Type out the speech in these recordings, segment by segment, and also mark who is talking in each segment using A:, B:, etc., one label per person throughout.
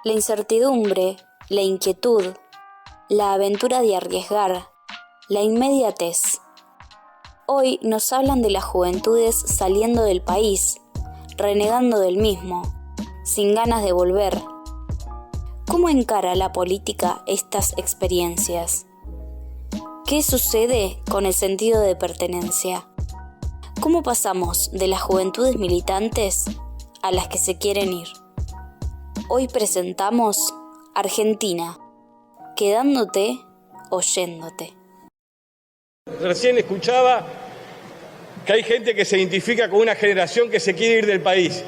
A: La incertidumbre, la inquietud, la aventura de arriesgar, la inmediatez. Hoy nos hablan de las juventudes saliendo del país, renegando del mismo, sin ganas de volver. ¿Cómo encara la política estas experiencias? ¿Qué sucede con el sentido de pertenencia? ¿Cómo pasamos de las juventudes militantes a las que se quieren ir? Hoy presentamos Argentina, quedándote o yéndote.
B: Recién escuchaba que hay gente que se identifica con una generación que se quiere ir del país.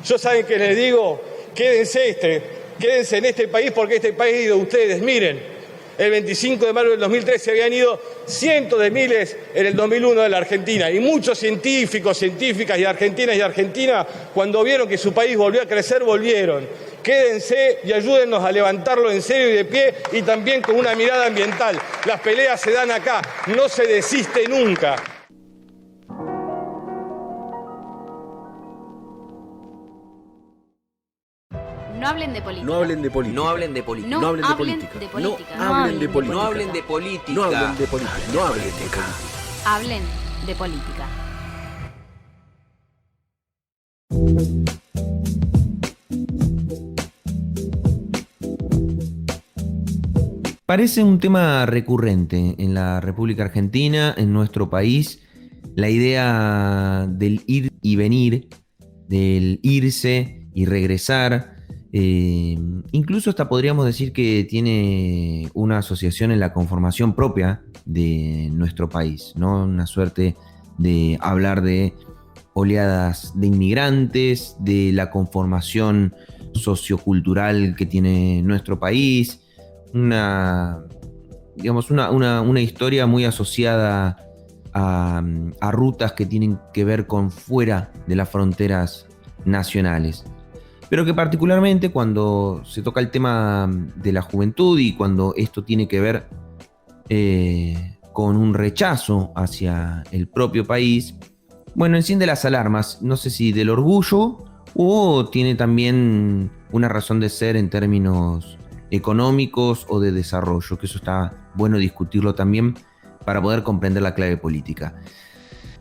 B: Yo saben que les digo, quédense en este país porque este país es de ustedes. Miren, el 25 de mayo del 2013 se habían ido cientos de miles en el 2001 de la Argentina y muchos científicos, científicas y argentinas, cuando vieron que su país volvió a crecer, volvieron. Quédense y ayúdennos a levantarlo en serio y de pie y también con una mirada ambiental. Las peleas se dan acá, no se desiste nunca.
C: No hablen de política.
D: No hablen de política.
E: No hablen de política.
C: No hablen de política.
D: No hablen de política.
E: No hablen de política.
D: No hablen de política. No hablen de política.
C: Hablen de política.
F: Parece un tema recurrente en la República Argentina, en nuestro país, la idea del ir y venir, del irse y regresar. Incluso hasta podríamos decir que tiene una asociación en la conformación propia de nuestro país, ¿no? Una suerte de hablar de oleadas de inmigrantes, de la conformación sociocultural que tiene nuestro país, una historia muy asociada a rutas que tienen que ver con fuera de las fronteras nacionales. Pero que particularmente cuando se toca el tema de la juventud y cuando esto tiene que ver con un rechazo hacia el propio país, bueno, enciende las alarmas, no sé si del orgullo o tiene también una razón de ser en términos económicos o de desarrollo, que eso está bueno discutirlo también para poder comprender la clave política.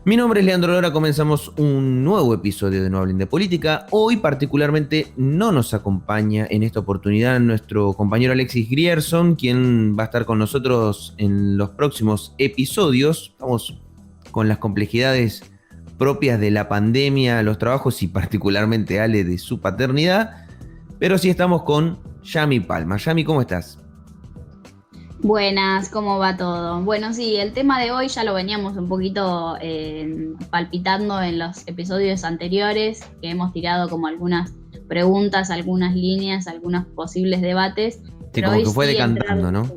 F: Mi nombre es Leandro Lora, comenzamos un nuevo episodio de No Hablen de Política. Hoy particularmente no nos acompaña en esta oportunidad nuestro compañero Alexis Grierson, quien va a estar con nosotros en los próximos episodios. Vamos con las complejidades propias de la pandemia, los trabajos y particularmente Ale de su paternidad, pero sí estamos con Yami Palma. Yami, ¿cómo estás?
G: Buenas, ¿cómo va todo? Bueno, sí, el tema de hoy ya lo veníamos un poquito palpitando en los episodios anteriores, que hemos tirado como algunas preguntas, algunas líneas, algunos posibles debates.
F: Sí, como que fue decantando, ¿no?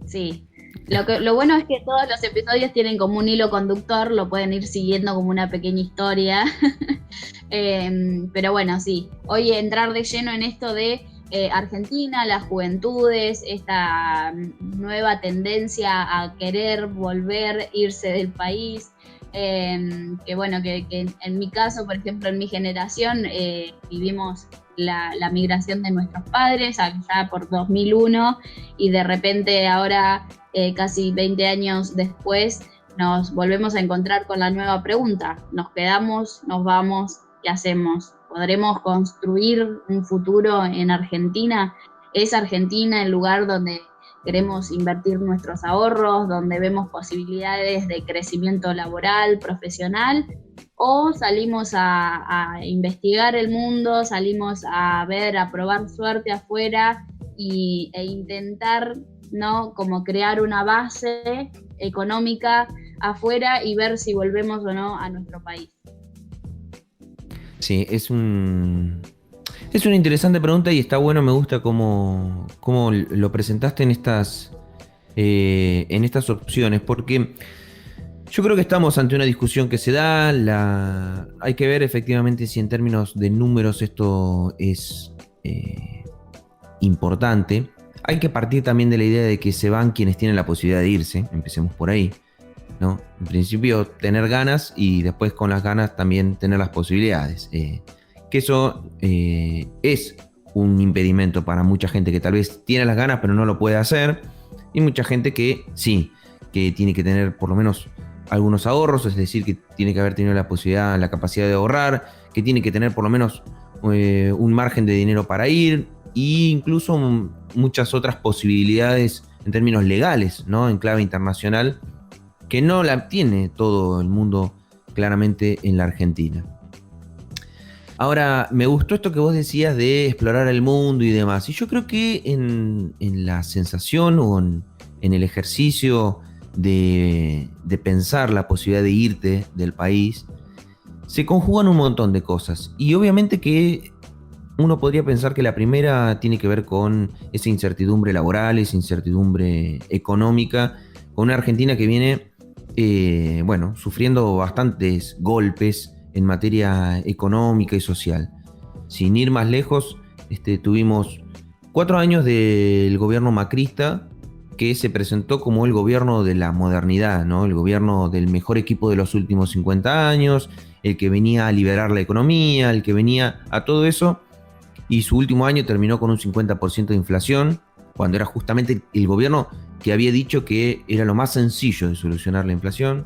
G: Sí. Lo bueno es que todos los episodios tienen como un hilo conductor, lo pueden ir siguiendo como una pequeña historia. Pero bueno, sí, hoy entrar de lleno en esto de Argentina, las juventudes, esta nueva tendencia a querer volver, irse del país, que bueno, que en mi caso, por ejemplo, en mi generación, vivimos la migración de nuestros padres allá por 2001 y de repente ahora, casi 20 años después, nos volvemos a encontrar con la nueva pregunta: ¿nos quedamos, nos vamos, qué hacemos? ¿Podremos construir un futuro en Argentina? ¿Es Argentina el lugar donde queremos invertir nuestros ahorros, donde vemos posibilidades de crecimiento laboral, profesional? ¿O salimos a investigar el mundo, salimos a ver, a probar suerte afuera e intentar, ¿no?, como crear una base económica afuera y ver si volvemos o no a nuestro país?
F: Sí, es una interesante pregunta y está bueno, me gusta cómo lo presentaste en estas opciones, porque yo creo que estamos ante una discusión que se da, hay que ver efectivamente si en términos de números esto es importante. Hay que partir también de la idea de que se van quienes tienen la posibilidad de irse, empecemos por ahí, ¿no? En principio tener ganas y después con las ganas también tener las posibilidades. Que eso es un impedimento para mucha gente que tal vez tiene las ganas pero no lo puede hacer, y mucha gente que sí, que tiene que tener por lo menos algunos ahorros, es decir, que tiene que haber tenido la posibilidad, la capacidad de ahorrar, que tiene que tener por lo menos un margen de dinero para ir, e incluso muchas otras posibilidades en términos legales, ¿no? En clave internacional, que no la tiene todo el mundo claramente en la Argentina. Ahora, me gustó esto que vos decías de explorar el mundo y demás. Y yo creo que en la sensación o en el ejercicio de pensar la posibilidad de irte del país, se conjugan un montón de cosas. Y obviamente que uno podría pensar que la primera tiene que ver con esa incertidumbre laboral, esa incertidumbre económica, con una Argentina que viene, sufriendo bastantes golpes en materia económica y social. Sin ir más lejos, tuvimos 4 años del gobierno macrista, que se presentó como el gobierno de la modernidad, ¿no? El gobierno del mejor equipo de los últimos 50 años, el que venía a liberar la economía, el que venía a todo eso, y su último año terminó con un 50% de inflación, cuando era justamente el gobierno que había dicho que era lo más sencillo de solucionar la inflación.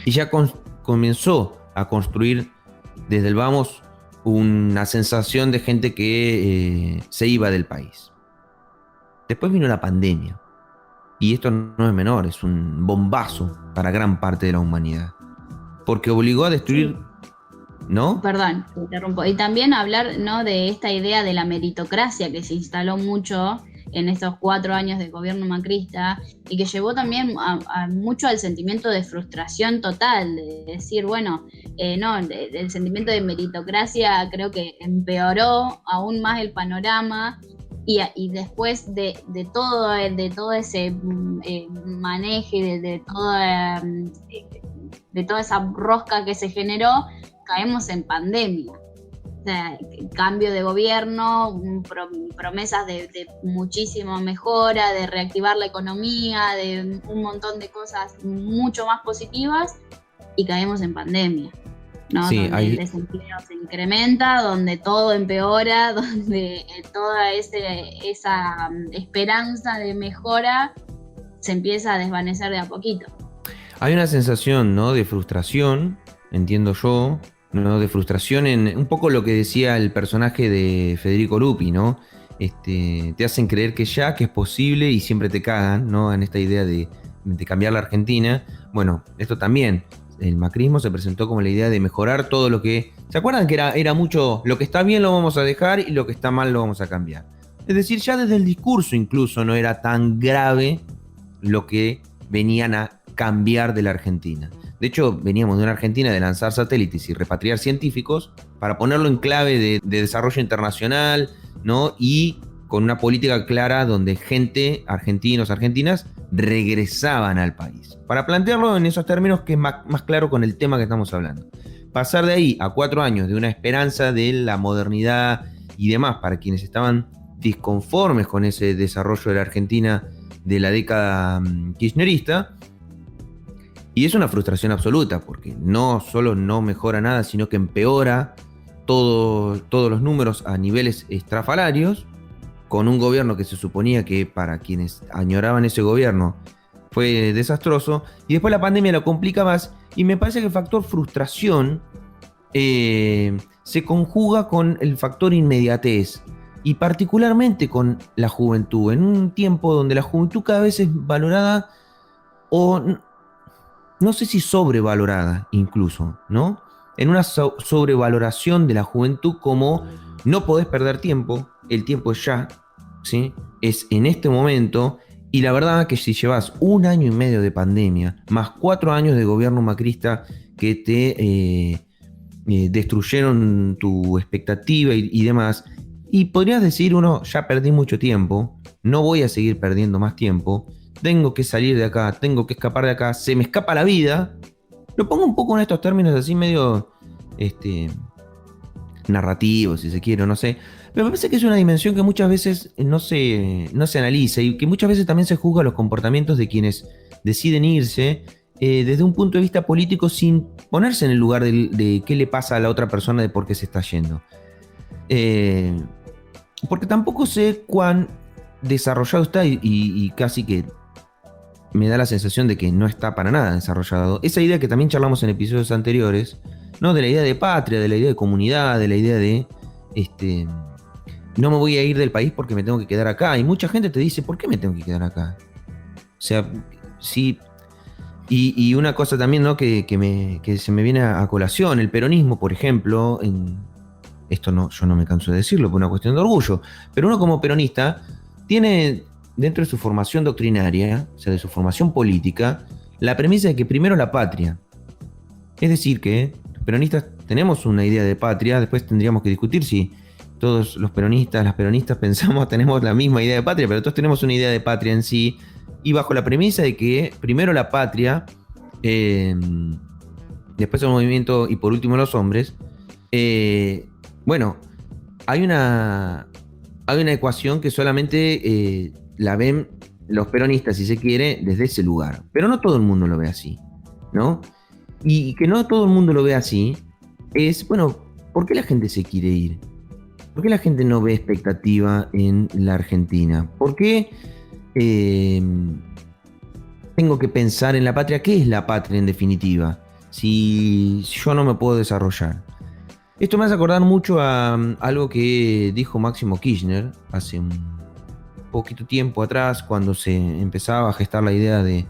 F: Y ya comenzó a construir desde el vamos una sensación de gente que se iba del país. Después vino la pandemia, y esto no es menor, es un bombazo para gran parte de la humanidad, porque obligó a destruir, ¿no?
G: Perdón, te interrumpo. Y también hablar, ¿no?, de esta idea de la meritocracia que se instaló mucho en estos 4 años de gobierno macrista y que llevó también mucho al sentimiento de frustración total, de decir, el sentimiento de meritocracia creo que empeoró aún más el panorama. Y después de todo ese maneje, de toda esa rosca que se generó, caemos en pandemia. O sea, cambio de gobierno, promesas de muchísima mejora, de reactivar la economía, de un montón de cosas mucho más positivas, y caemos en pandemia, ¿no?
F: Sí,
G: donde el desempleo se incrementa, donde todo empeora, donde toda esa esperanza de mejora se empieza a desvanecer de a poquito.
F: Hay una sensación, ¿no?, de frustración, entiendo yo, ¿no?, de frustración en un poco lo que decía el personaje de Federico Lupi, ¿no? Te hacen creer que es posible, y siempre te cagan, ¿no?, en esta idea de cambiar la Argentina. Bueno, esto también. El macrismo se presentó como la idea de mejorar todo lo que... ¿Se acuerdan que era mucho lo que está bien lo vamos a dejar y lo que está mal lo vamos a cambiar? Es decir, ya desde el discurso incluso no era tan grave lo que venían a cambiar de la Argentina. De hecho, veníamos de una Argentina de lanzar satélites y repatriar científicos para ponerlo en clave de desarrollo internacional, ¿no? Y con una política clara donde gente, argentinos, argentinas, regresaban al país. Para plantearlo en esos términos que es más claro con el tema que estamos hablando. Pasar de ahí a 4 años de una esperanza de la modernidad y demás para quienes estaban disconformes con ese desarrollo de la Argentina de la década kirchnerista. Y es una frustración absoluta, porque no solo no mejora nada, sino que empeora todos los números a niveles estrafalarios, con un gobierno que se suponía que para quienes añoraban ese gobierno fue desastroso, y después la pandemia lo complica más, y me parece que el factor frustración se conjuga con el factor inmediatez, y particularmente con la juventud, en un tiempo donde la juventud cada vez es valorada, o no sé si sobrevalorada incluso, ¿no? En una sobrevaloración de la juventud como no podés perder tiempo, el tiempo es ya, ¿sí? Es en este momento, y la verdad que si llevas 1 año y medio de pandemia, más 4 años de gobierno macrista que te destruyeron tu expectativa y demás, y podrías decir uno, ya perdí mucho tiempo, no voy a seguir perdiendo más tiempo, tengo que salir de acá, tengo que escapar de acá, se me escapa la vida. Lo pongo un poco en estos términos así medio narrativos, si se quiere, no sé. Pero me parece que es una dimensión que muchas veces no se analiza, y que muchas veces también se juzga los comportamientos de quienes deciden irse desde un punto de vista político, sin ponerse en el lugar de qué le pasa a la otra persona, de por qué se está yendo. porque tampoco sé cuán desarrollado está y casi que me da la sensación de que no está para nada desarrollado. Esa idea que también charlamos en episodios anteriores, ¿no? De la idea de patria, de la idea de comunidad, de la idea de no me voy a ir del país porque me tengo que quedar acá. Y mucha gente te dice, ¿por qué me tengo que quedar acá? O sea, sí. Y una cosa también, ¿no? que se me viene a colación, el peronismo, por ejemplo, esto no, yo no me canso de decirlo por una cuestión de orgullo, pero uno como peronista tiene dentro de su formación doctrinaria, o sea, de su formación política, la premisa de que primero la patria. Es decir, que los peronistas tenemos una idea de patria, después tendríamos que discutir si todos los peronistas, las peronistas tenemos la misma idea de patria, pero todos tenemos una idea de patria en sí, y bajo la premisa de que primero la patria, después el movimiento y por último los hombres, bueno, hay una ecuación que solamente la ven los peronistas, si se quiere, desde ese lugar. Pero no todo el mundo lo ve así, ¿no? Y que no todo el mundo lo ve así es, bueno, ¿por qué la gente se quiere ir? ¿Por qué la gente no ve expectativa en la Argentina? ¿Por qué tengo que pensar en la patria? ¿Qué es la patria en definitiva? Si yo no me puedo desarrollar. Esto me hace acordar mucho a algo que dijo Máximo Kirchner hace un poquito tiempo atrás, cuando se empezaba a gestar la idea de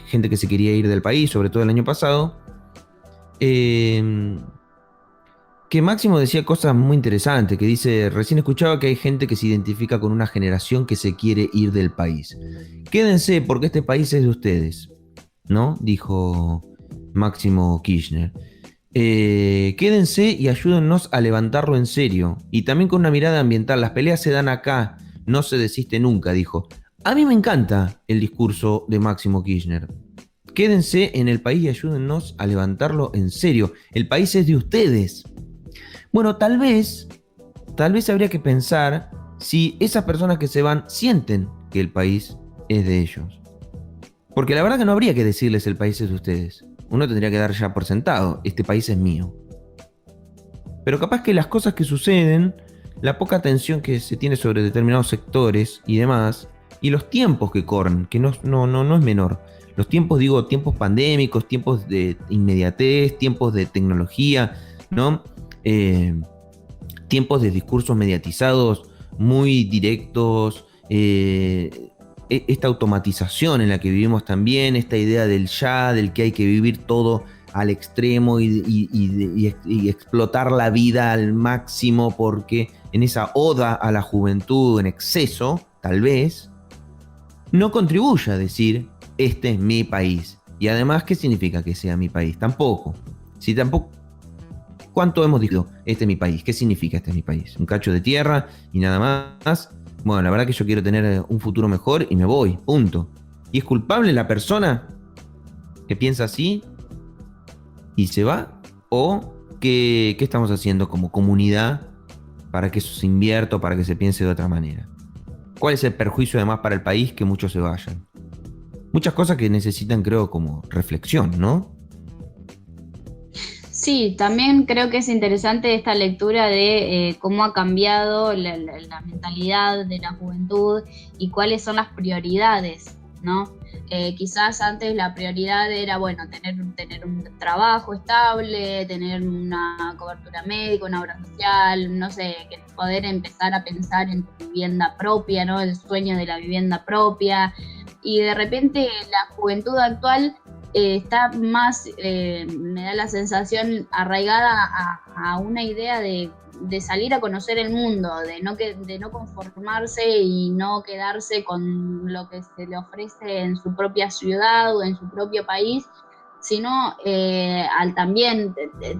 F: gente que se quería ir del país, sobre todo el año pasado, que Máximo decía cosas muy interesantes, que dice, recién escuchaba que hay gente que se identifica con una generación que se quiere ir del país. Quédense porque este país es de ustedes, ¿no? Dijo Máximo Kirchner. Quédense y ayúdennos a levantarlo en serio. Y también con una mirada ambiental. Las peleas se dan acá, no se desiste nunca, dijo. A mí me encanta el discurso de Máximo Kirchner. Quédense en el país y ayúdennos a levantarlo en serio. El país es de ustedes. Bueno, tal vez habría que pensar si esas personas que se van sienten que el país es de ellos. Porque la verdad que no habría que decirles el país es de ustedes. Uno tendría que dar ya por sentado, este país es mío. Pero capaz que las cosas que suceden, la poca atención que se tiene sobre determinados sectores y demás, y los tiempos que corren, que no es menor. Los tiempos, digo, tiempos pandémicos, tiempos de inmediatez, tiempos de tecnología, ¿no? Tiempos de discursos mediatizados muy directos, esta automatización en la que vivimos también, esta idea del ya, del que hay que vivir todo al extremo y explotar la vida al máximo, porque en esa oda a la juventud en exceso, tal vez, no contribuye a decir, este es mi país. Y además, ¿qué significa que sea mi país? Tampoco. Si tampoco, ¿cuánto hemos dicho, este es mi país? ¿Qué significa este es mi país? ¿Un cacho de tierra y nada más? Bueno, la verdad que yo quiero tener un futuro mejor y me voy, punto. ¿Y es culpable la persona que piensa así y se va? ¿O qué estamos haciendo como comunidad para que eso se invierta o para que se piense de otra manera? ¿Cuál es el perjuicio además para el país que muchos se vayan? Muchas cosas que necesitan, creo, como reflexión, ¿no?
G: Sí, también creo que es interesante esta lectura de cómo ha cambiado la mentalidad de la juventud y cuáles son las prioridades, ¿no? Quizás antes la prioridad era, bueno, tener un trabajo estable, tener una cobertura médica, una obra social, no sé, poder empezar a pensar en tu vivienda propia, ¿no? El sueño de la vivienda propia. Y de repente la juventud actual está más, me da la sensación, arraigada a una idea de salir a conocer el mundo, de no conformarse y no quedarse con lo que se le ofrece en su propia ciudad o en su propio país, sino al también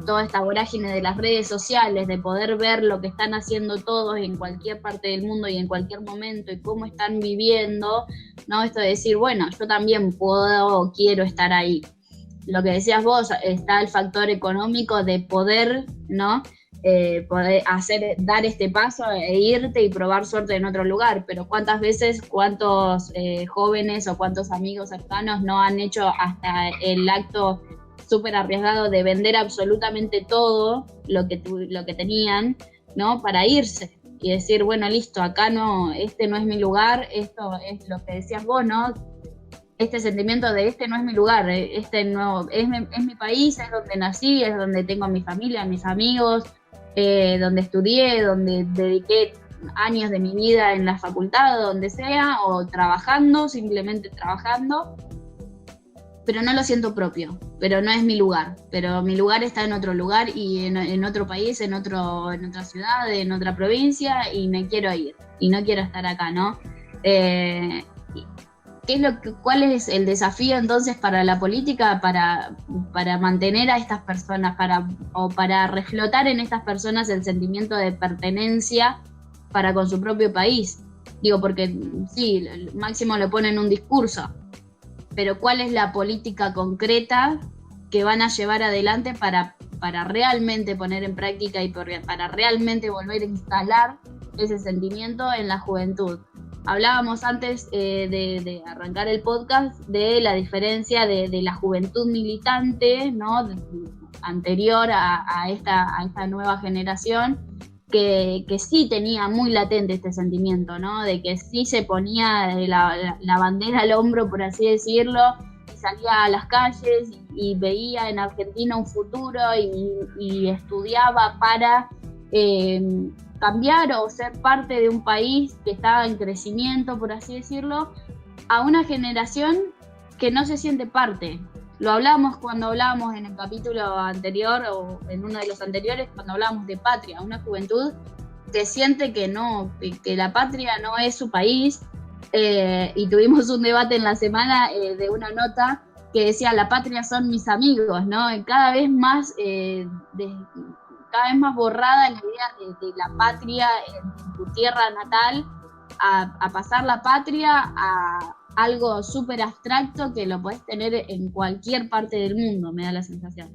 G: toda esta vorágine de las redes sociales, de poder ver lo que están haciendo todos en cualquier parte del mundo y en cualquier momento y cómo están viviendo, ¿no? Esto de decir, bueno, yo también quiero estar ahí. Lo que decías vos, está el factor económico de poder, ¿no? Poder dar este paso e irte y probar suerte en otro lugar, pero cuántos jóvenes o cuántos amigos cercanos no han hecho hasta el acto súper arriesgado de vender absolutamente todo lo que tenían, ¿no? Para irse, y decir, bueno, listo, acá no, este no es mi lugar, esto es lo que decías vos, ¿no? Este sentimiento de este no es mi lugar, este no es mi país, es donde nací, es donde tengo a mi familia, a mis amigos, donde estudié, donde dediqué años de mi vida en la facultad, donde sea, o trabajando, simplemente trabajando, pero no lo siento propio, pero no es mi lugar, pero mi lugar está en otro lugar y en otro país, en otra ciudad, en otra provincia, y me quiero ir, y no quiero estar acá, ¿no? ¿Cuál es el desafío entonces para la política para mantener a estas personas, para reflotar en estas personas el sentimiento de pertenencia para con su propio país? Digo, porque sí, máximo lo pone en un discurso, pero ¿cuál es la política concreta que van a llevar adelante para realmente poner en práctica y para realmente volver a instalar ese sentimiento en la juventud? Hablábamos antes de arrancar el podcast de la diferencia de la juventud militante, ¿no? Anterior a esta nueva generación, que sí tenía muy latente este sentimiento, ¿no? De que sí se ponía la bandera al hombro, por así decirlo, y salía a las calles y veía en Argentina un futuro y estudiaba para cambiar o ser parte de un país que estaba en crecimiento, por así decirlo, a una generación que no se siente parte. Lo hablamos cuando hablábamos en el capítulo anterior o en uno de los anteriores, cuando hablábamos de patria, una juventud que siente que la patria no es su país, y tuvimos un debate en la semana de una nota que decía la patria son mis amigos, ¿no? Y cada vez más borrada la idea de la patria en tu tierra natal, a pasar la patria a algo súper abstracto que lo podés tener en cualquier parte del mundo, me da la sensación.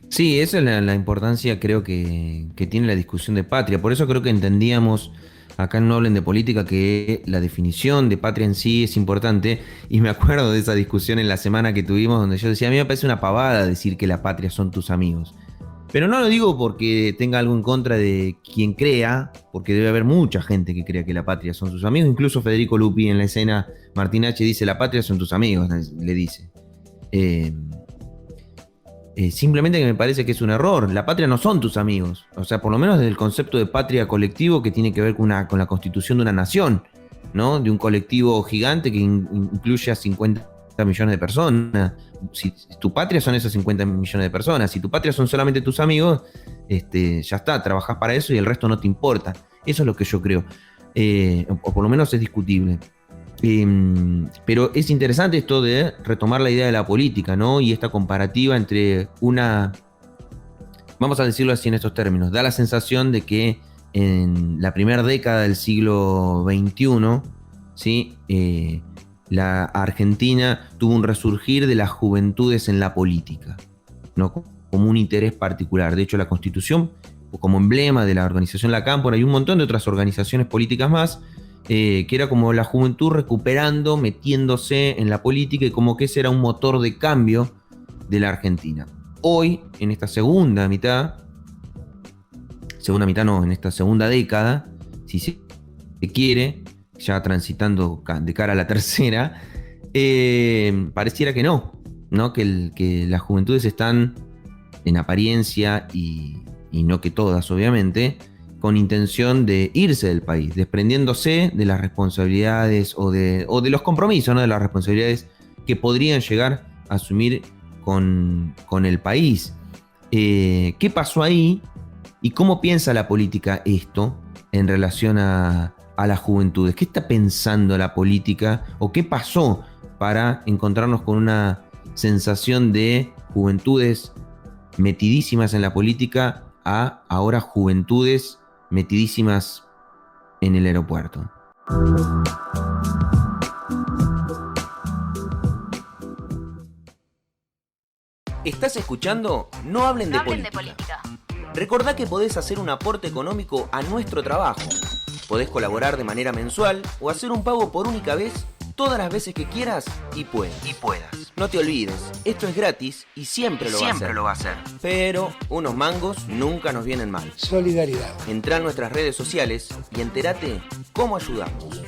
F: Sí, esa es la importancia, creo que tiene la discusión de patria. Por eso creo que entendíamos acá en No Hablen de Política que la definición de patria en sí es importante. Y me acuerdo de esa discusión en la semana que tuvimos donde yo decía, a mí me parece una pavada decir que la patria son tus amigos. Pero no lo digo porque tenga algo en contra de quien crea, porque debe haber mucha gente que crea que la patria son sus amigos. Incluso Federico Lupi en la escena Martín H. dice, la patria son tus amigos, le dice. Simplemente que me parece que es un error. La patria no son tus amigos. O sea, por lo menos desde el concepto de patria colectivo que tiene que ver con la constitución de una nación, ¿no? De un colectivo gigante que incluye a 50 millones de personas. Si tu patria son esos 50 millones de personas, si tu patria son solamente tus amigos, ya está, trabajás para eso y el resto no te importa. Eso es lo que yo creo, o por lo menos es discutible. Pero es interesante esto de retomar la idea de la política, ¿no? Y esta comparativa entre vamos a decirlo así en estos términos, da la sensación de que en la primera década del siglo XXI, ¿sí? La Argentina tuvo un resurgir de las juventudes en la política, ¿no? Como un interés particular. De hecho, la Constitución, como emblema de la organización La Cámpora y un montón de otras organizaciones políticas más, que era como la juventud recuperando, metiéndose en la política y como que ese era un motor de cambio de la Argentina. Hoy, en esta segunda mitad no, en esta segunda década, si se quiere, ya transitando de cara a la tercera, pareciera que no, que las juventudes están en apariencia y no que todas obviamente, con intención de irse del país, desprendiéndose de las responsabilidades o de los compromisos, ¿no? De las responsabilidades que podrían llegar a asumir con el país. ¿Qué pasó ahí y cómo piensa la política esto en relación a las juventudes? ¿Qué está pensando la política o qué pasó para encontrarnos con una sensación de juventudes metidísimas en la política a ahora juventudes metidísimas en el aeropuerto?
E: ¿Estás escuchando? No hablen de política. Recordá que podés hacer un aporte económico a nuestro trabajo. Podés colaborar de manera mensual o hacer un pago por única vez todas las veces que quieras y puedas. No te olvides, esto es gratis y siempre lo va a hacer. Pero unos mangos nunca nos vienen mal.
H: Solidaridad.
E: Entrá en nuestras redes sociales y entérate cómo ayudamos.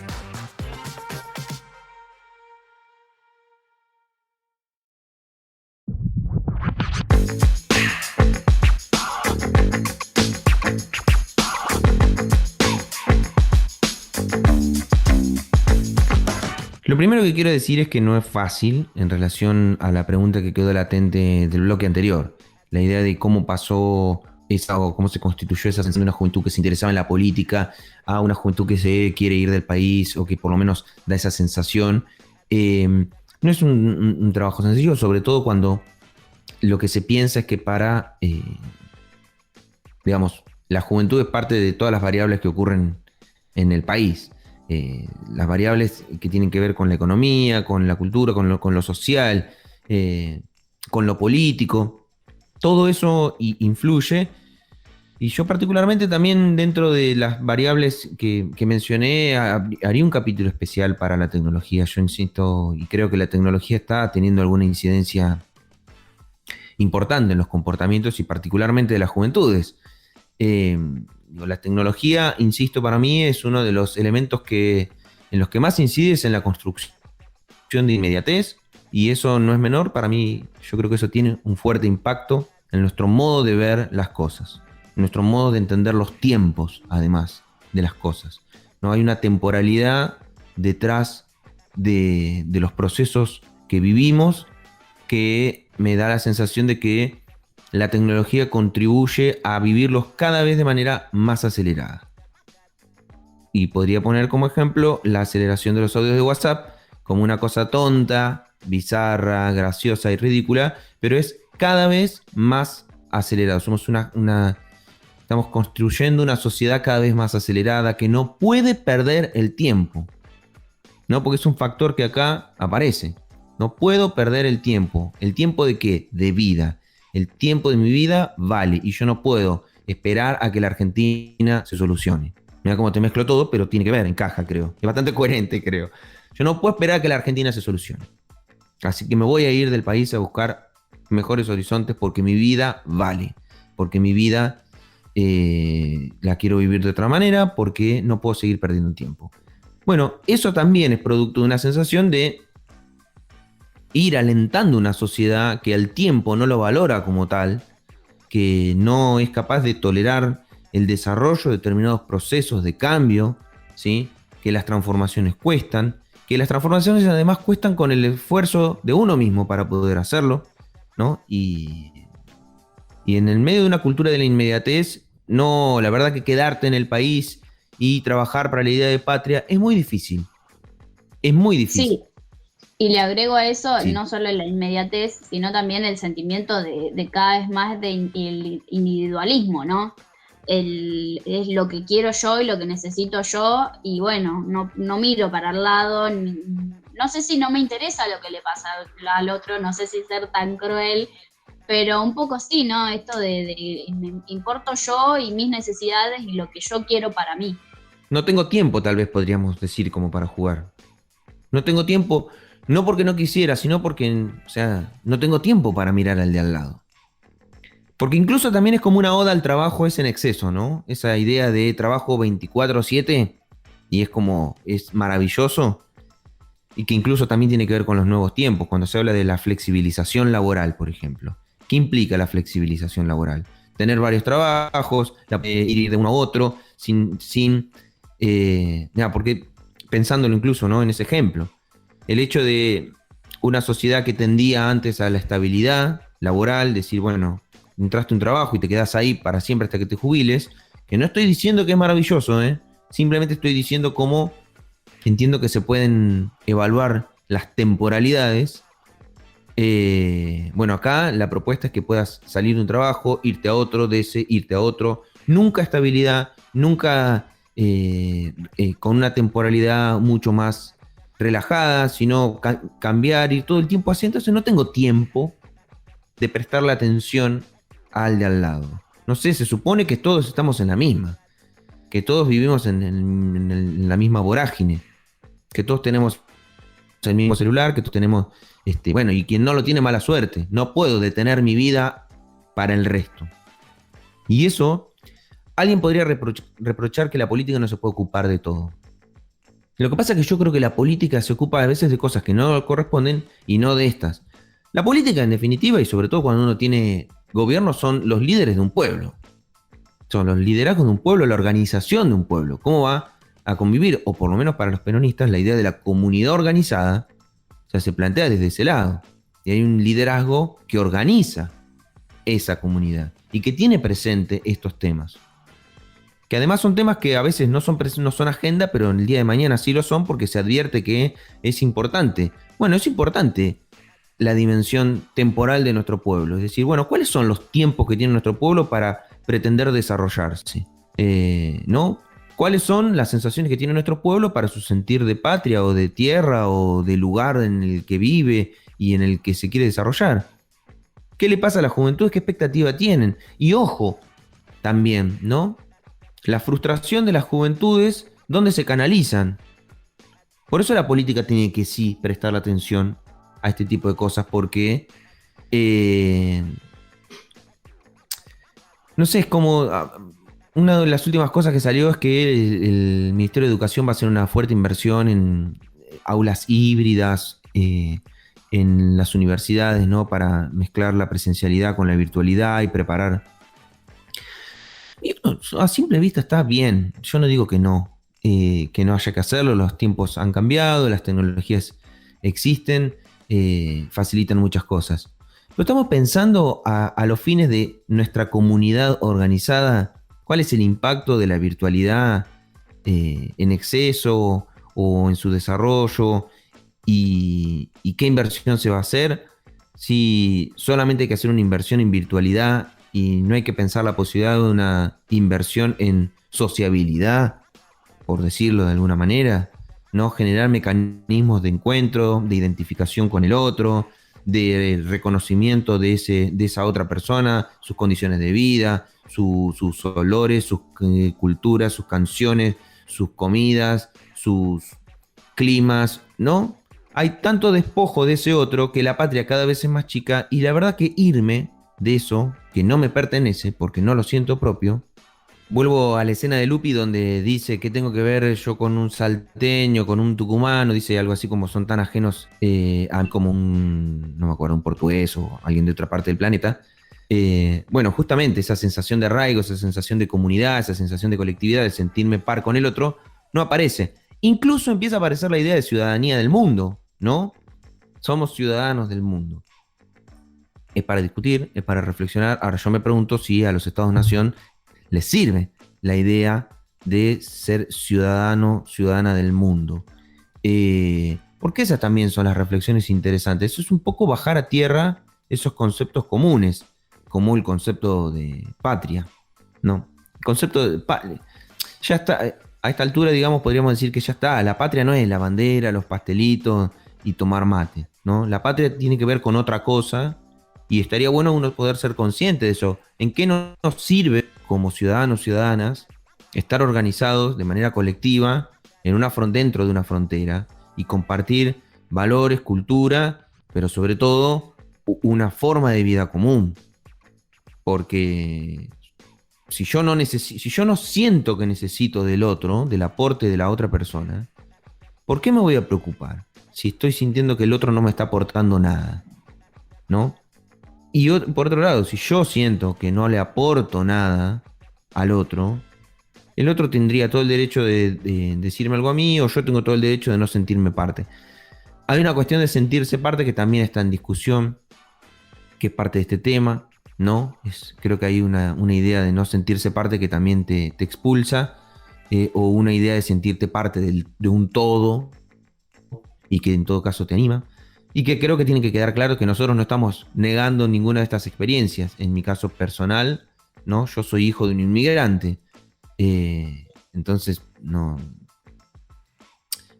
F: Lo primero que quiero decir es que no es fácil en relación a la pregunta que quedó latente del bloque anterior. La idea de cómo pasó esa, o cómo se constituyó esa sensación de una juventud que se interesaba en la política a una juventud que se quiere ir del país o que por lo menos da esa sensación. No es un trabajo sencillo, sobre todo cuando lo que se piensa es que digamos, la juventud es parte de todas las variables que ocurren en el país. Las variables que tienen que ver con la economía, con la cultura, con lo social, con lo político, todo eso influye. Y yo particularmente también dentro de las variables que mencioné haría un capítulo especial para la tecnología. Yo insisto y creo que la tecnología está teniendo alguna incidencia importante en los comportamientos y particularmente de las juventudes. La tecnología, insisto, para mí es uno de los elementos en los que más incide es en la construcción de inmediatez, y eso no es menor. Para mí, yo creo que eso tiene un fuerte impacto en nuestro modo de ver las cosas, en nuestro modo de entender los tiempos, además de las cosas. ¿No? Hay una temporalidad detrás de los procesos que vivimos que me da la sensación de que la tecnología contribuye a vivirlos cada vez de manera más acelerada. Y podría poner como ejemplo la aceleración de los audios de WhatsApp como una cosa tonta, bizarra, graciosa y ridícula, pero es cada vez más acelerado. Estamos construyendo una sociedad cada vez más acelerada que no puede perder el tiempo, ¿no? Porque es un factor que acá aparece. No puedo perder el tiempo. ¿El tiempo de qué? De vida. El tiempo de mi vida vale y yo no puedo esperar a que la Argentina se solucione. Mira cómo te mezclo todo, pero tiene que ver, encaja, creo. Es bastante coherente, creo. Yo no puedo esperar a que la Argentina se solucione. Así que me voy a ir del país a buscar mejores horizontes porque mi vida vale. Porque mi vida la quiero vivir de otra manera, porque no puedo seguir perdiendo tiempo. Bueno, eso también es producto de una sensación de ir alentando una sociedad que al tiempo no lo valora como tal, que no es capaz de tolerar el desarrollo de determinados procesos de cambio, ¿sí? Que las transformaciones cuestan, que las transformaciones además cuestan con el esfuerzo de uno mismo para poder hacerlo, ¿no? Y en el medio de una cultura de la inmediatez, no, la verdad que quedarte en el país y trabajar para la idea de patria es muy difícil. Es muy difícil.
G: Sí. Y le agrego a eso
F: Sí.
G: no solo la inmediatez, sino también el sentimiento de cada vez más de individualismo, ¿no? Es lo que quiero yo y lo que necesito yo, y bueno, no miro para el lado, no sé si no me interesa lo que le pasa al otro, no sé si ser tan cruel, pero un poco sí, ¿no? Esto de me importo yo y mis necesidades y lo que yo quiero para mí.
F: No tengo tiempo, tal vez podríamos decir, como para jugar. No tengo tiempo, no porque no quisiera, sino porque, o sea, no tengo tiempo para mirar al de al lado. Porque incluso también es como una oda al trabajo es en exceso, ¿no? Esa idea de trabajo 24/7 y es maravilloso, y que incluso también tiene que ver con los nuevos tiempos, cuando se habla de la flexibilización laboral, por ejemplo. ¿Qué implica la flexibilización laboral? Tener varios trabajos, ir de uno a otro, porque pensándolo incluso, ¿no? En ese ejemplo, el hecho de una sociedad que tendía antes a la estabilidad laboral, decir, bueno, entraste a un trabajo y te quedas ahí para siempre hasta que te jubiles, que no estoy diciendo que es maravilloso, simplemente estoy diciendo cómo entiendo que se pueden evaluar las temporalidades. Bueno, acá la propuesta es que puedas salir de un trabajo, irte a otro, de ese, irte a otro, nunca estabilidad, nunca con una temporalidad mucho más relajada, sino cambiar, ir todo el tiempo así. Entonces no tengo tiempo de prestarle atención al de al lado. No sé, se supone que todos estamos en la misma, que todos vivimos en la misma vorágine, que todos tenemos el mismo celular, que todos tenemos, bueno, y quien no lo tiene, mala suerte. No puedo detener mi vida para el resto. Y eso, alguien podría reprochar que la política no se puede ocupar de todo. Lo que pasa es que yo creo que la política se ocupa a veces de cosas que no corresponden y no de estas. La política, en definitiva, y sobre todo cuando uno tiene gobierno, son los líderes de un pueblo. Son los liderazgos de un pueblo, la organización de un pueblo. ¿Cómo va a convivir? O por lo menos para los peronistas, la idea de la comunidad organizada, o sea, se plantea desde ese lado. Y hay un liderazgo que organiza esa comunidad y que tiene presente estos temas. Que además son temas que a veces no son agenda, pero en el día de mañana sí lo son porque se advierte que es importante. Bueno, es importante la dimensión temporal de nuestro pueblo. Es decir, bueno, ¿cuáles son los tiempos que tiene nuestro pueblo para pretender desarrollarse? ¿No? ¿Cuáles son las sensaciones que tiene nuestro pueblo para su sentir de patria o de tierra o de lugar en el que vive y en el que se quiere desarrollar? ¿Qué le pasa a la juventud? ¿Qué expectativa tienen? Y ojo, también, ¿no? La frustración de las juventudes, ¿dónde se canalizan? Por eso la política tiene que sí prestarle atención a este tipo de cosas, porque no sé, es como una de las últimas cosas que salió es que el Ministerio de Educación va a hacer una fuerte inversión en aulas híbridas en las universidades, ¿no? Para mezclar la presencialidad con la virtualidad y preparar. Y a simple vista está bien, yo no digo que no haya que hacerlo, los tiempos han cambiado, las tecnologías existen, facilitan muchas cosas. Pero estamos pensando a los fines de nuestra comunidad organizada, ¿cuál es el impacto de la virtualidad en exceso o en su desarrollo? ¿Y qué inversión se va a hacer? Si solamente hay que hacer una inversión en virtualidad y no hay que pensar la posibilidad de una inversión en sociabilidad, por decirlo de alguna manera, ¿no? Generar mecanismos de encuentro, de identificación con el otro, de reconocimiento de esa otra persona, sus condiciones de vida, sus olores, sus culturas, sus canciones, sus comidas, sus climas, ¿no? Hay tanto despojo de ese otro que la patria cada vez es más chica y la verdad que irme de eso, que no me pertenece porque no lo siento propio. Vuelvo a la escena de Lupi donde dice que tengo que ver yo con un salteño, con un tucumano, dice algo así como son tan ajenos a mí como no me acuerdo, un portugués o alguien de otra parte del planeta. Bueno, justamente esa sensación de arraigo, esa sensación de comunidad, esa sensación de colectividad, de sentirme par con el otro, no aparece. Incluso empieza a aparecer la idea de ciudadanía del mundo, ¿no? Somos ciudadanos del mundo. Es para discutir, es para reflexionar. Ahora yo me pregunto si a los Estados-nación les sirve la idea de ser ciudadana del mundo. Porque esas también son las reflexiones interesantes. Eso es un poco bajar a tierra esos conceptos comunes, como el concepto de patria, ¿no? El concepto de ya está, a esta altura, digamos, podríamos decir que ya está. La patria no es la bandera, los pastelitos y tomar mate, ¿no? La patria tiene que ver con otra cosa. Y estaría bueno uno poder ser consciente de eso. ¿En qué nos sirve como ciudadanos, ciudadanas, estar organizados de manera colectiva dentro de una frontera y compartir valores, cultura, pero sobre todo una forma de vida común? Porque si yo no siento que necesito del otro, del aporte de la otra persona, ¿por qué me voy a preocupar si estoy sintiendo que el otro no me está aportando nada? ¿No? Y por otro lado, si yo siento que no le aporto nada al otro, el otro tendría todo el derecho de decirme algo a mí, o yo tengo todo el derecho de no sentirme parte. Hay una cuestión de sentirse parte que también está en discusión, que es parte de este tema, ¿no? Creo que hay una idea de no sentirse parte que también te expulsa, o una idea de sentirte parte de un todo y que en todo caso te anima. Y que creo que tiene que quedar claro que nosotros no estamos negando ninguna de estas experiencias. En mi caso personal, ¿no? Yo soy hijo de un inmigrante. Entonces, no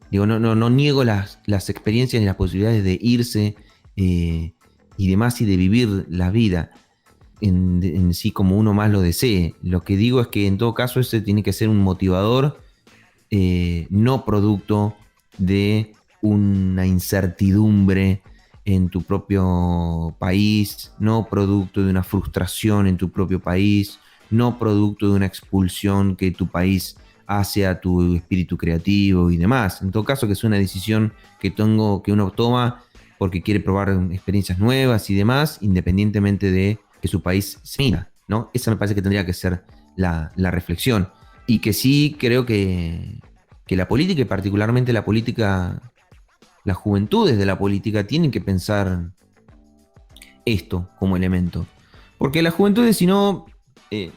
F: niego las experiencias ni las posibilidades de irse y demás, y de vivir la vida en sí como uno más lo desee. Lo que digo es que en todo caso ese tiene que ser un motivador, no producto de una incertidumbre en tu propio país, no producto de una frustración en tu propio país, no producto de una expulsión que tu país hace a tu espíritu creativo y demás. En todo caso, que es una decisión que uno toma porque quiere probar experiencias nuevas y demás, independientemente de que su país se mida, ¿no? Esa me parece que tendría que ser la reflexión. Y que sí creo que la política, y particularmente la política, las juventudes de la política, tienen que pensar esto como elemento. Porque las juventudes, si no,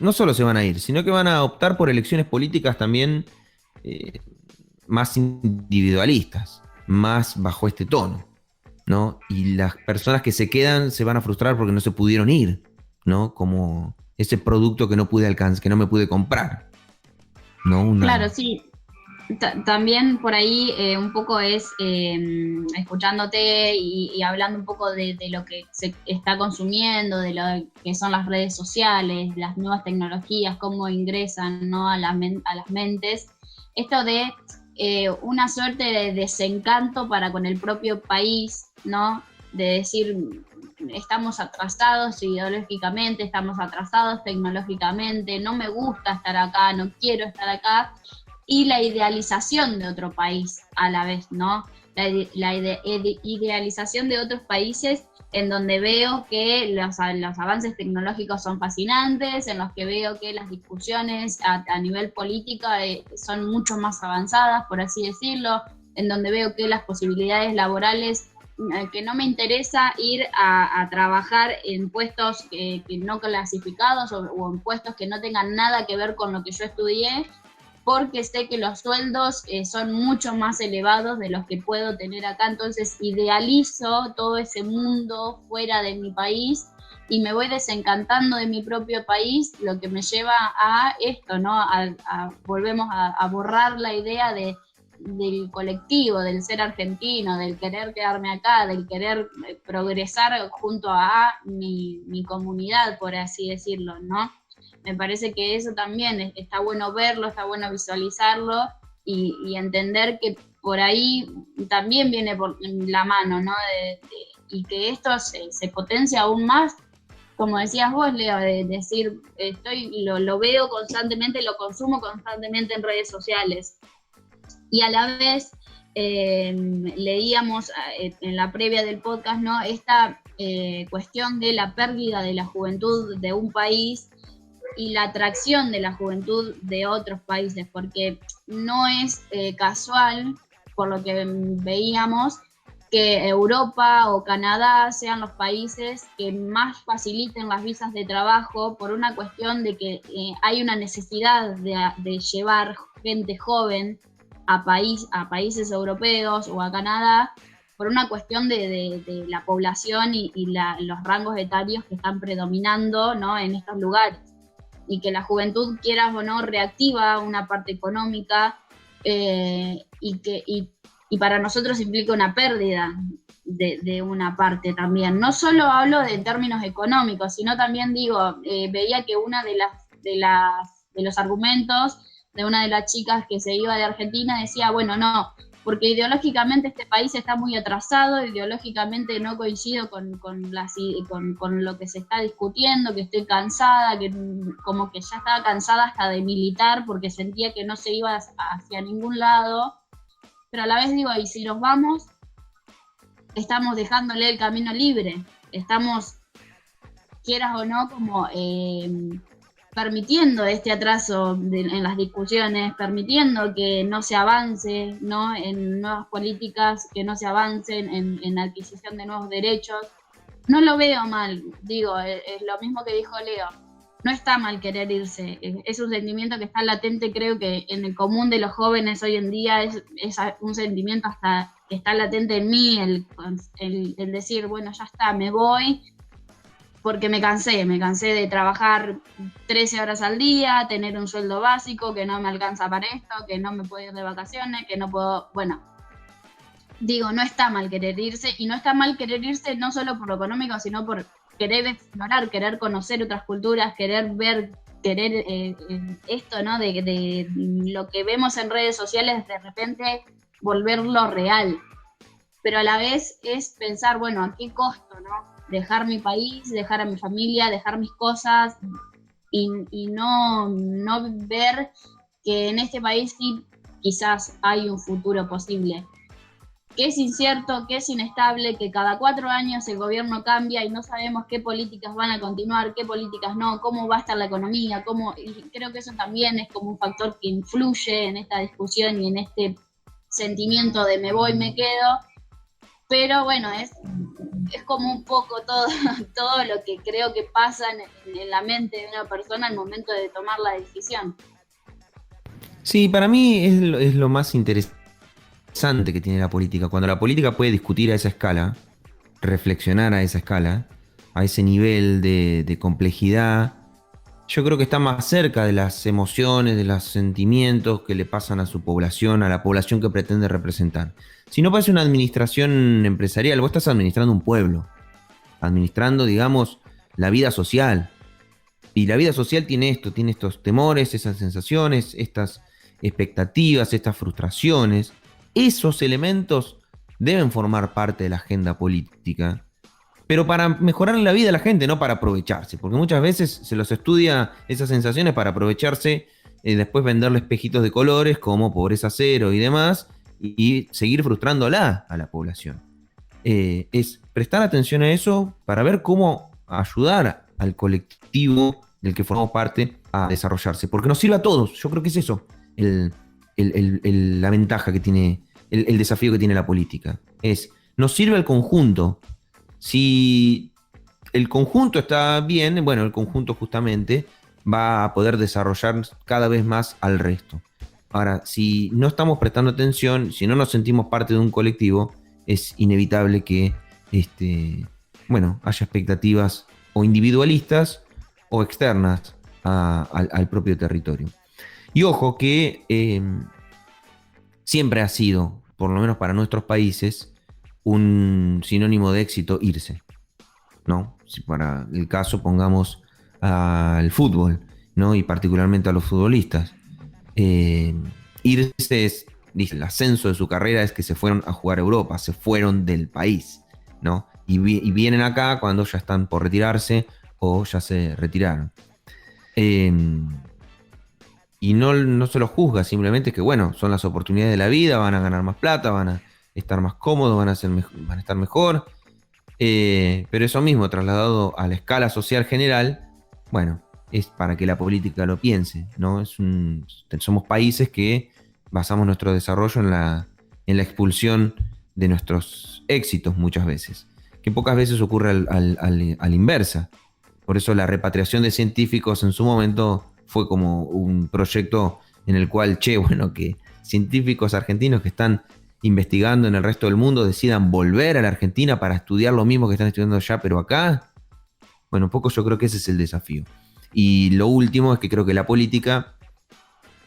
F: no solo se van a ir, sino que van a optar por elecciones políticas también más individualistas, más bajo este tono, ¿no? Y las personas que se quedan se van a frustrar porque no se pudieron ir, ¿no? Como ese producto que no pude alcanzar, que no me pude comprar, ¿no?
G: Claro, sí. También por ahí un poco es escuchándote y hablando un poco de lo que se está consumiendo, de lo que son las redes sociales, las nuevas tecnologías, cómo ingresan, ¿no? a las mentes. Esto de una suerte de desencanto para con el propio país, ¿no? De decir, estamos atrasados ideológicamente, estamos atrasados tecnológicamente, no me gusta estar acá, no quiero estar acá. Y la idealización de otro país a la vez, ¿no? La idealización de otros países en donde veo que los avances tecnológicos son fascinantes, en los que veo que las discusiones a nivel político son mucho más avanzadas, por así decirlo, en donde veo que las posibilidades laborales, que no me interesa ir a trabajar en puestos que no clasificados o en puestos que no tengan nada que ver con lo que yo estudié, porque sé que los sueldos son mucho más elevados de los que puedo tener acá, entonces idealizo todo ese mundo fuera de mi país y me voy desencantando de mi propio país, lo que me lleva a esto, ¿no? Volvemos a borrar la idea del colectivo, del ser argentino, del querer quedarme acá, del querer progresar junto a mi comunidad, por así decirlo, ¿no? Me parece que eso también está bueno verlo, está bueno visualizarlo y entender que por ahí también viene por la mano, ¿no? Y que esto se potencia aún más, como decías vos, Leo, de decir, lo veo constantemente, lo consumo constantemente en redes sociales. Y a la vez leíamos en la previa del podcast, ¿no? Esta cuestión de la pérdida de la juventud de un país y la atracción de la juventud de otros países, porque no es casual, por lo que veíamos, que Europa o Canadá sean los países que más faciliten las visas de trabajo por una cuestión de que hay una necesidad de llevar gente joven a países europeos o a Canadá por una cuestión de la población y los rangos etarios que están predominando, ¿no? en estos lugares. Y que la juventud, quieras o no, reactiva una parte económica y para nosotros implica una pérdida de una parte también. No solo hablo de términos económicos, sino también veía que una de los argumentos de una de las chicas que se iba de Argentina decía, bueno, no, porque ideológicamente este país está muy atrasado, ideológicamente no coincido con lo que se está discutiendo, que estoy cansada, que como que ya estaba cansada hasta de militar porque sentía que no se iba hacia ningún lado, pero a la vez digo, y si nos vamos, estamos dejándole el camino libre, estamos, quieras o no, como permitiendo este atraso en las discusiones, permitiendo que no se avance, ¿no? en nuevas políticas, que no se avancen en la adquisición de nuevos derechos. No lo veo mal, es lo mismo que dijo Leo, no está mal querer irse, es un sentimiento que está latente, creo que en el común de los jóvenes hoy en día es un sentimiento hasta que está latente en mí, el decir, bueno, ya está, me voy, porque me cansé de trabajar 13 horas al día, tener un sueldo básico que no me alcanza para esto, que no me puedo ir de vacaciones, que no puedo, bueno, no está mal querer irse, y no está mal querer irse no solo por lo económico, sino por querer explorar, querer conocer otras culturas, querer ver, esto, ¿no? De lo que vemos en redes sociales, de repente volverlo real. pero a la vez es pensar, bueno, ¿a qué costo, no? Dejar mi país, dejar a mi familia, dejar mis cosas y no ver que en este país sí quizás hay un futuro posible. Que es incierto, que es inestable, que cada 4 años el gobierno cambia y no sabemos qué políticas van a continuar, qué políticas no, cómo va a estar la economía, y creo que eso también es como un factor que influye en esta discusión y en este sentimiento de me voy, me quedo, pero bueno, es como un poco todo lo que creo que pasa en la mente de una persona al momento de tomar la decisión.
F: Sí, para mí es lo más interesante que tiene la política. Cuando la política puede discutir a esa escala, reflexionar a esa escala, a ese nivel de complejidad, yo creo que está más cerca de las emociones, de los sentimientos que le pasan a su población, a la población que pretende representar. Si no parece una administración empresarial, vos estás administrando un pueblo, administrando, digamos, la vida social. Y la vida social tiene esto, tiene estos temores, esas sensaciones, estas expectativas, estas frustraciones. Esos elementos deben formar parte de la agenda política, pero para mejorar la vida de la gente, no para aprovecharse, porque muchas veces se los estudia esas sensaciones para aprovecharse, después venderle espejitos de colores como pobreza cero y demás, y seguir frustrándola a la población. Es prestar atención a eso para ver cómo ayudar al colectivo del que formamos parte a desarrollarse, porque nos sirve a todos. Yo creo que es eso la ventaja que tiene, el desafío que tiene la política. Nos sirve al conjunto. Si el conjunto está bien, bueno, el conjunto justamente va a poder desarrollar cada vez más al resto. Ahora, si no estamos prestando atención, si no nos sentimos parte de un colectivo, es inevitable que haya expectativas o individualistas o externas al propio territorio. Y ojo que siempre ha sido, por lo menos para nuestros países, un sinónimo de éxito irse, ¿no? Si para el caso pongamos al fútbol, ¿no? Y particularmente a los futbolistas. Irse es, dice, el ascenso de su carrera es que se fueron a jugar a Europa, se fueron del país, ¿no? Y vienen acá cuando ya están por retirarse o ya se retiraron. Y no se los juzga, simplemente que, bueno, son las oportunidades de la vida, van a ganar más plata, van a estar más cómodos, van a estar mejor. Pero eso mismo, trasladado a la escala social general, bueno, es para que la política lo piense, ¿no? Somos países que basamos nuestro desarrollo en la expulsión de nuestros éxitos muchas veces, que pocas veces ocurre al inversa. Por eso la repatriación de científicos en su momento fue como un proyecto en el cual, que científicos argentinos que están investigando en el resto del mundo decidan volver a la Argentina para estudiar lo mismo que están estudiando allá, pero acá. Bueno, un poco yo creo que ese es el desafío. Y lo último es que creo que la política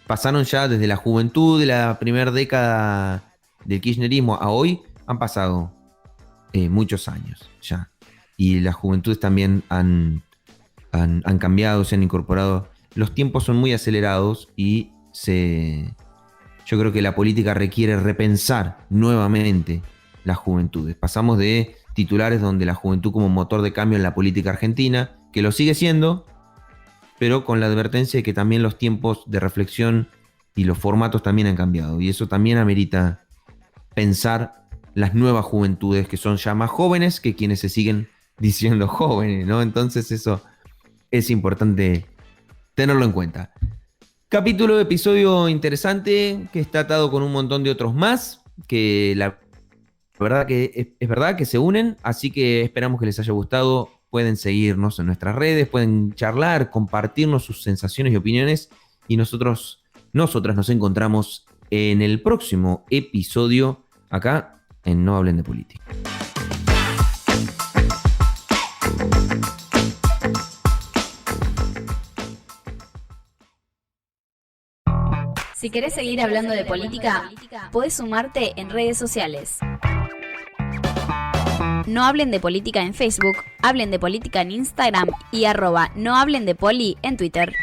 F: pasaron ya desde la juventud de la primera década del kirchnerismo a hoy, han pasado muchos años ya. Y las juventudes también han cambiado, se han incorporado. Los tiempos son muy acelerados y yo creo que la política requiere repensar nuevamente las juventudes. Pasamos de titulares donde la juventud como motor de cambio en la política argentina, que lo sigue siendo, pero con la advertencia de que también los tiempos de reflexión y los formatos también han cambiado. Y eso también amerita pensar las nuevas juventudes, que son ya más jóvenes que quienes se siguen diciendo jóvenes, ¿no? Entonces eso es importante tenerlo en cuenta. Episodio interesante, que está atado con un montón de otros más, que la verdad que es verdad que se unen, así que esperamos que les haya gustado. Pueden seguirnos en nuestras redes, pueden charlar, compartirnos sus sensaciones y opiniones, y nosotras nos encontramos en el próximo episodio acá en No Hablen de Política.
C: Si querés seguir hablando de política, podés sumarte en redes sociales. No Hablen de Política en Facebook, Hablen de Política en Instagram y @nohablendepoli en Twitter.